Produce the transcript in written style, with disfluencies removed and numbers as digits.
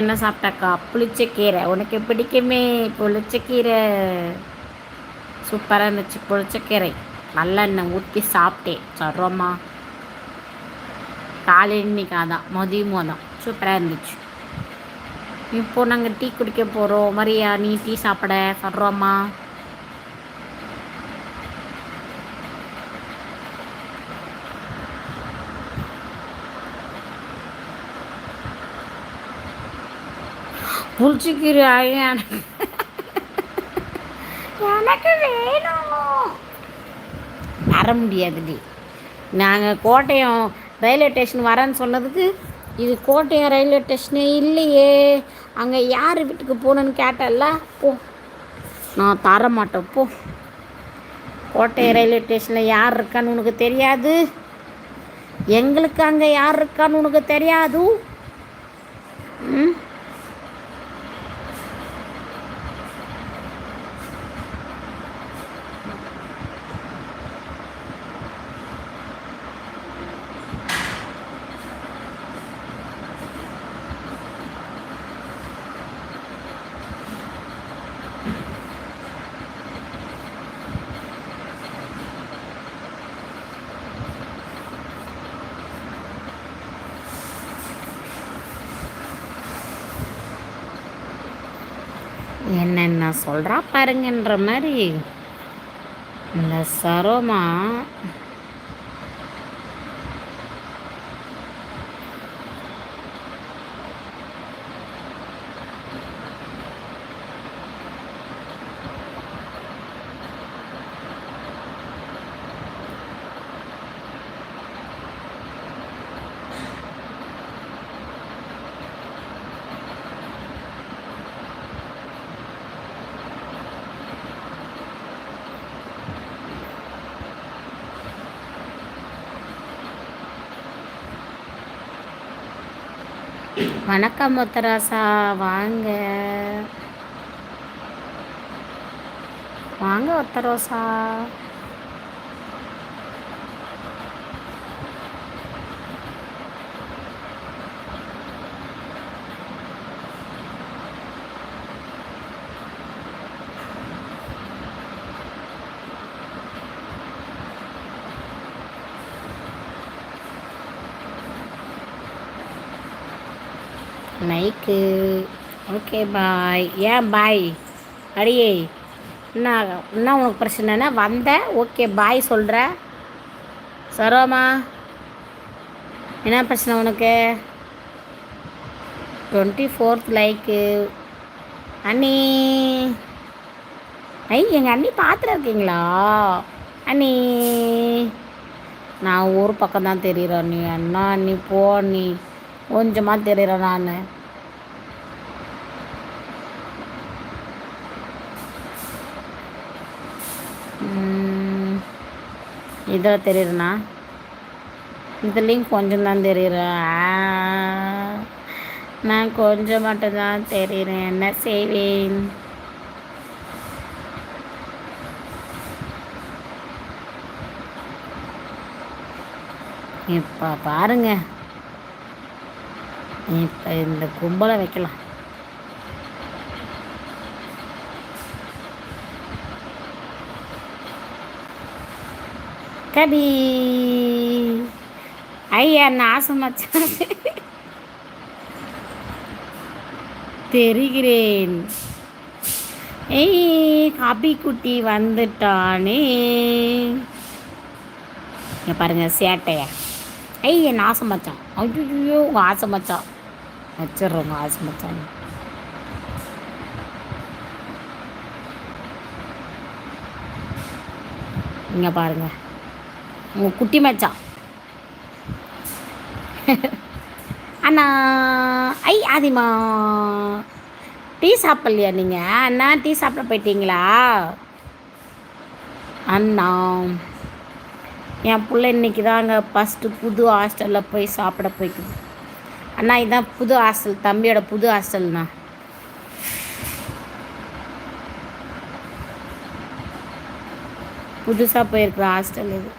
என்ன சாப்பிட்டாக்கா? புளிச்சக்கீரை. உனக்கு பிடிக்குமே புளிச்சக்கீரை. சூப்பராக இருந்துச்சு புளிச்சக்கீரை. நல்லெண்ணெய் ஊற்றி சாப்பிட்டேன். சர்வமா காலையில் இன்னைக்கு அதான் மதியமும் தான் சூப்பராக இருந்துச்சு. இப்போ நாங்கள் டீ குடிக்க போகிறோம். மரியா நீ டீ சாப்பிட சர்வமா. புளிச்சக்கீரை எனக்கு வேணும். வர முடியாதுடி. நாங்கள் கோட்டயம் ரயில்வே ஸ்டேஷன் வரேன்னு சொன்னதுக்கு இது கோட்டயம் ரயில்வே ஸ்டேஷனே இல்லையே, அங்கே யார் வீட்டுக்கு போகணுன்னு கேட்டல்ல, போ நான் தர மாட்டேன் போ. கோட்டயம் ரயில்வே ஸ்டேஷனில் யார் இருக்கான்னு உனக்கு தெரியாது, எங்களுக்கு அங்கே யார் இருக்கான்னு உனக்கு தெரியாது. ம் என்னென்ன சொல்கிறா பாருங்கன்ற மாதிரி இந்த சரோமா வணக்கம் முத்தராசா, வாங்க வாங்க ஒத்தரோசா. Like okay bye. ஏன் பாய் அடியே? என்ன உனக்கு பிரச்சனைனா வந்த ஓகே பாய் சொல்கிற? சரோமா என்ன பிரச்சனை உனக்கு? 24th லைக்கு அண்ணி. எங்கள் அண்ணி பார்த்துட்டு இருக்கீங்களா அண்ணி? நான் ஊர் பக்கம் தான் தெரியுறேன் அண்ணி. அண்ணா அண்ணி போ அண்ணி, கொஞ்சமாக தெரியுறேன் நான். இதில் தெரியுறேண்ணா, இதுலேயும் கொஞ்சம் தான் தெரியுறேன். நான் கொஞ்சம் மட்டும்தான் தெரியுறேன், என்ன செய்வேன்? இப்போ பாருங்க, இப்போ இந்த கும்பலை வைக்கலாம். கபி ஐயா நாசமாச்சா தெரிகிறேன். கபி குட்டி வந்துட்டானே. இங்கே பாருங்க சேட்டையா. என் ஆசைமச்சான். ஐயோ உங்கள் ஆசைமச்சான் வச்சிடுறோம். உங்கள் ஆசைமச்சான் இங்கே பாருங்க, உங்கள் குட்டி மச்சான். அண்ணா ஆதிமா டீ சாப்பிட்லையா நீங்கள்? அண்ணா டீ சாப்பிட போயிட்டீங்களா அண்ணா? என் பிள்ளை இன்றைக்கி தாங்க ஃபஸ்ட்டு புது ஹாஸ்டலில் போய் சாப்பிட போய்க்குது. அண்ணா இதுதான் புது ஹாஸ்டல், தம்பியோட புது ஹாஸ்டல்ண்ணா. புதுசாக போயிருக்கிற ஹாஸ்டல் இது.